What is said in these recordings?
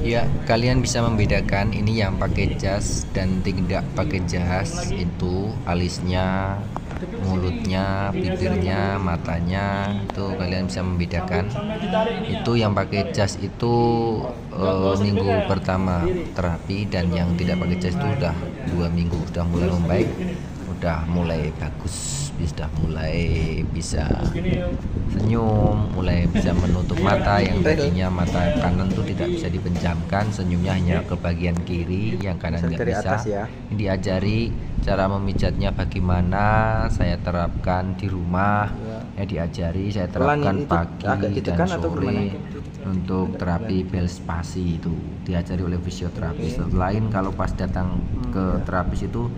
Ya, kalian bisa membedakan ini yang pakai jas dan tidak pakai jas. Itu alisnya, mulutnya, bibirnya, matanya, itu kalian bisa membedakan. Itu yang pakai jas itu minggu pertama terapi, dan yang tidak pakai jas itu udah 2 minggu, udah mulai membaik, udah mulai bagus, sudah mulai bisa senyum, mulai bisa menutup mata. Yang tadinya mata kanan tuh tidak bisa dipejamkan, senyumnya hanya ke bagian kiri, yang kanan nggak bisa. Ya. Diajari cara memijatnya bagaimana, saya terapkan di rumah. Diajari, saya terapkan pagi dan sore untuk terapi bel spasi. Itu diajari oleh fisioterapis. Selain kalau pas datang ke terapis itu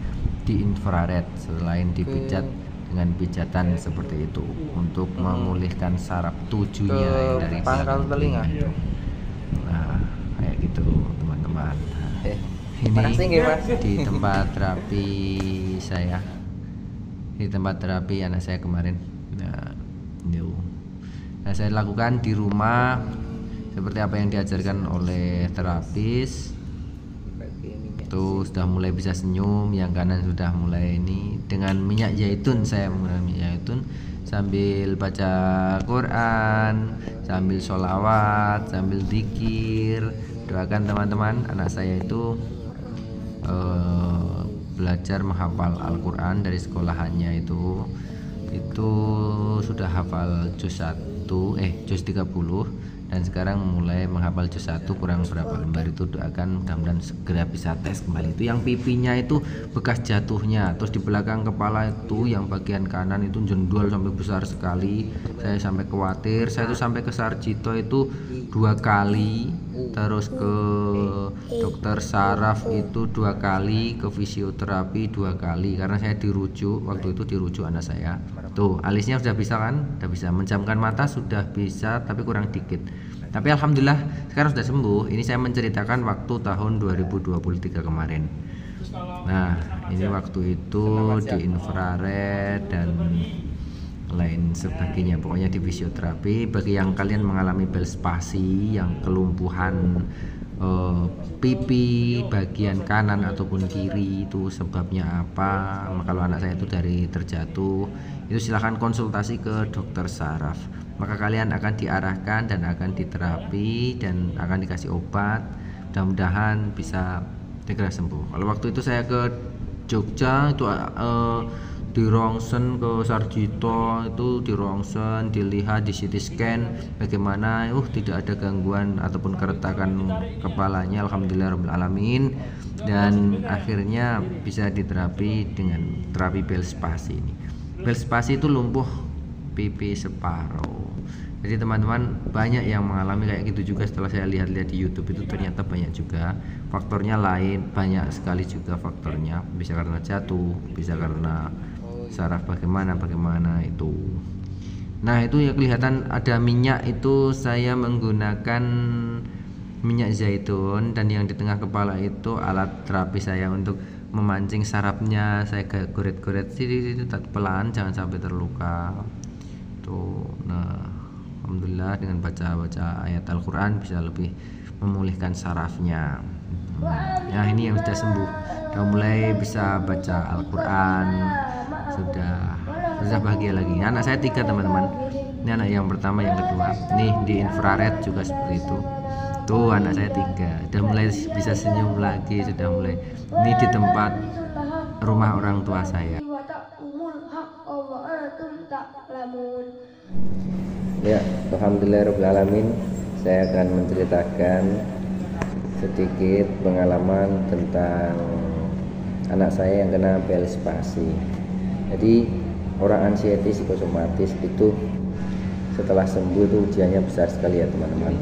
di infrared, selain dipijat dengan pijatan seperti itu untuk memulihkan saraf tujuhnya yang dari pangkal telinga itu. Nah, kayak gitu teman-teman. Ini di tempat terapi saya, di tempat terapi anak saya kemarin. Nah, saya lakukan di rumah seperti apa yang diajarkan oleh terapis. Tuh sudah mulai bisa senyum, yang kanan sudah mulai ini. Dengan minyak zaitun, saya menggunakan minyak zaitun sambil baca Quran, sambil sholawat, sambil zikir. Doakan teman-teman, anak saya itu belajar menghafal Al-Quran dari sekolahannya. Itu sudah hafal juz 30, dan sekarang mulai menghafal juz 1 kurang berapa lembar. Itu doakan mudah-mudahan segera bisa tes kembali. Itu yang pipinya itu bekas jatuhnya, terus di belakang kepala itu yang bagian kanan itu jendol sampai besar sekali. Saya sampai khawatir. Saya itu sampai ke Sarjito itu 2 kali, terus ke dokter saraf itu 2 kali, ke fisioterapi 2 kali, karena saya dirujuk. Waktu itu dirujuk anak saya. Tuh alisnya sudah bisa kan, sudah bisa menjamkan mata, sudah bisa tapi kurang dikit. Tapi alhamdulillah sekarang sudah sembuh. Ini saya menceritakan waktu tahun 2023 kemarin. Nah, ini waktu itu di infrared dan lain sebagainya, pokoknya di fisioterapi. Bagi yang kalian mengalami bel spasi, yang kelumpuhan pipi bagian kanan ataupun kiri, itu sebabnya apa? Kalau anak saya itu dari terjatuh, itu silahkan konsultasi ke dokter saraf, maka kalian akan diarahkan dan akan diterapi dan akan dikasih obat. Mudah-mudahan bisa segera sembuh. Kalau waktu itu saya ke Jogja itu di rongsen ke Sarjito, itu di rongsen, dilihat di CT scan bagaimana, tidak ada gangguan ataupun keretakan kepalanya, alhamdulillah alamin. Dan akhirnya bisa diterapi dengan terapi bel spasi ini. Bel spasi itu lumpuh pipi separuh. Jadi teman-teman banyak yang mengalami kayak gitu juga. Setelah saya lihat-lihat di YouTube itu ternyata banyak juga faktornya lain, banyak sekali juga faktornya. Bisa karena jatuh, bisa karena saraf bagaimana itu. Nah, itu ya kelihatan ada minyak, itu saya menggunakan minyak zaitun, dan yang di tengah kepala itu alat terapi saya untuk memancing sarafnya. Saya goret-goret pelan, jangan sampai terluka. Tuh, nah alhamdulillah dengan baca ayat Al-Quran bisa lebih memulihkan sarafnya. Nah, ini yang sudah sembuh, sudah mulai bisa baca Al-Quran, sudah bahagia lagi. Anak saya 3 teman-teman. Ini anak yang pertama, yang kedua. Nih di infrared juga seperti itu. Tuh anak saya 3, sudah mulai bisa senyum lagi, sudah mulai. Ini di tempat rumah orang tua saya. Ya, alhamdulillahirobbilalamin. Saya akan menceritakan sedikit pengalaman tentang anak saya yang kena bel spasi. Jadi orang anxiety psikosomatis itu setelah sembuh itu ujiannya besar sekali ya teman-teman.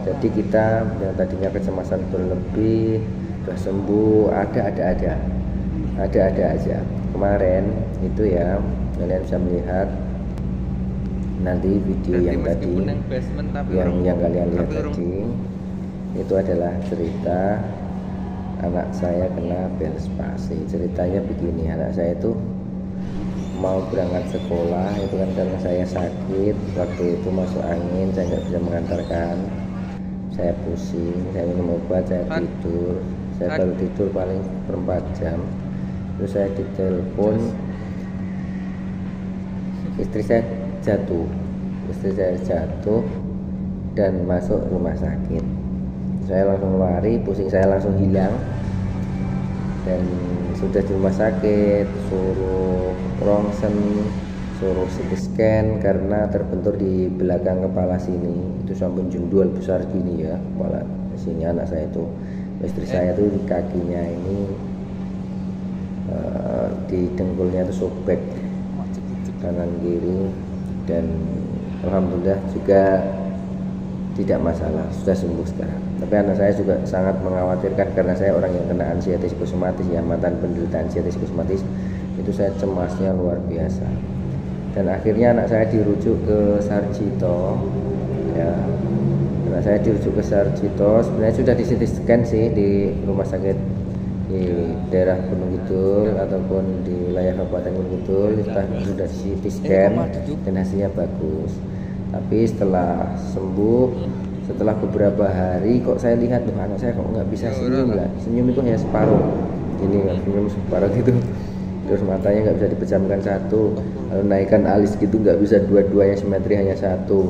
Jadi kita yang tadinya kecemasan berlebih sudah sembuh, ada aja. Kemarin itu ya, kalian bisa melihat nanti video yang tadi, yang kalian lihat tadi, itu adalah cerita anak saya kena bel spasi. Ceritanya begini, anak saya itu mau berangkat sekolah, itu kan karena saya sakit, waktu itu masuk angin, saya nggak bisa mengantarkan. saya pusing, saya minum obat, saya tidur. Saya baru tidur paling 4 jam. Terus saya ditelepon, istri saya jatuh dan masuk rumah sakit. Saya langsung lari, pusing saya langsung hilang, dan sudah di rumah sakit suruh rongsen, suruh CT scan karena terbentur di belakang kepala sini, itu sampai jundul besar gini ya kepala sini anak saya itu. Istri saya tuh di kakinya ini di dengkulnya itu sobek kanan kiri, dan alhamdulillah juga tidak masalah, sudah sembuh sekarang. Tapi anak saya juga sangat mengkhawatirkan karena saya orang yang kena anxiety psikosomatis ya, mantan penderita anxiety psikosomatis, itu saya cemasnya luar biasa. Dan akhirnya anak saya dirujuk ke Sarjito ya. Anak saya dirujuk ke Sarjito, sebenarnya sudah di CT scan sih di rumah sakit di daerah Gunung Kidul ataupun di wilayah Kabupaten Gunung Kidul, sudah CT scan dan hasilnya bagus. Tapi setelah sembuh, setelah beberapa hari kok saya lihat tuh anak saya kok nggak bisa senyum lah, senyum itu hanya separuh, ini senyum separuh gitu. Terus matanya nggak bisa dipejamkan satu, lalu naikkan alis gitu nggak bisa dua-duanya simetri, hanya satu.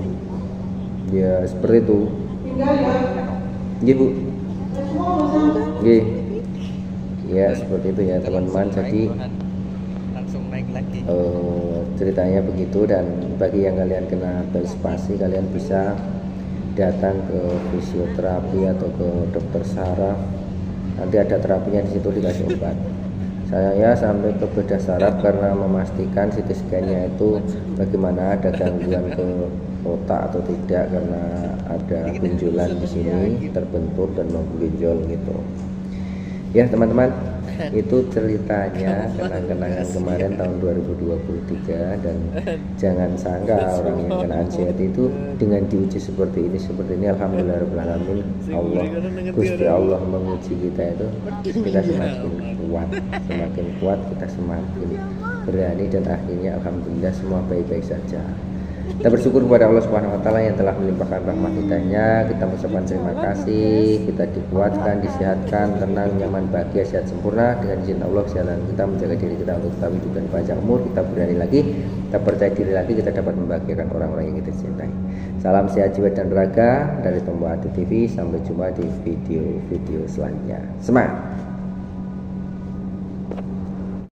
Ya seperti itu. Iya Bu. Iya. Ya seperti itu ya teman-teman. Jadi ceritanya begitu, dan bagi yang kalian kena spasi, kalian bisa datang ke fisioterapi atau ke dokter saraf. Nanti ada terapinya di situ, dikasih obat. Saya sampai ke bedah saraf karena memastikan CT scan-nya itu bagaimana, ada gangguan ke otak atau tidak, karena ada benjolan di sini terbentur dan mau benjol gitu. Ya teman-teman, itu ceritanya kenang-kenangan kemarin tahun 2023. Dan jangan sangka orang yang kena anxiety itu dengan diuji seperti ini alhamdulillahirobbilalamin, Gusti Allah menguji kita itu, kita semakin kuat, kita semakin berani, dan akhirnya alhamdulillah semua baik-baik saja. Kita bersyukur kepada Allah Subhanahu wa taala yang telah melimpahkan rahmat hidayahnya. Kita mengucapkan terima kasih, kita dikuatkan, disehatkan, tenang, nyaman, bahagia, sehat sempurna. Dengan izin Allah, kesehatan kita menjaga diri kita untuk tetap hidup dan panjang umur. Kita berani lagi, kita percaya diri lagi, kita dapat membahagiakan orang-orang yang kita cintai. Salam sehat jiwa dan raga dari Tombo Hati TV. Sampai jumpa di video-video selanjutnya. Semangat!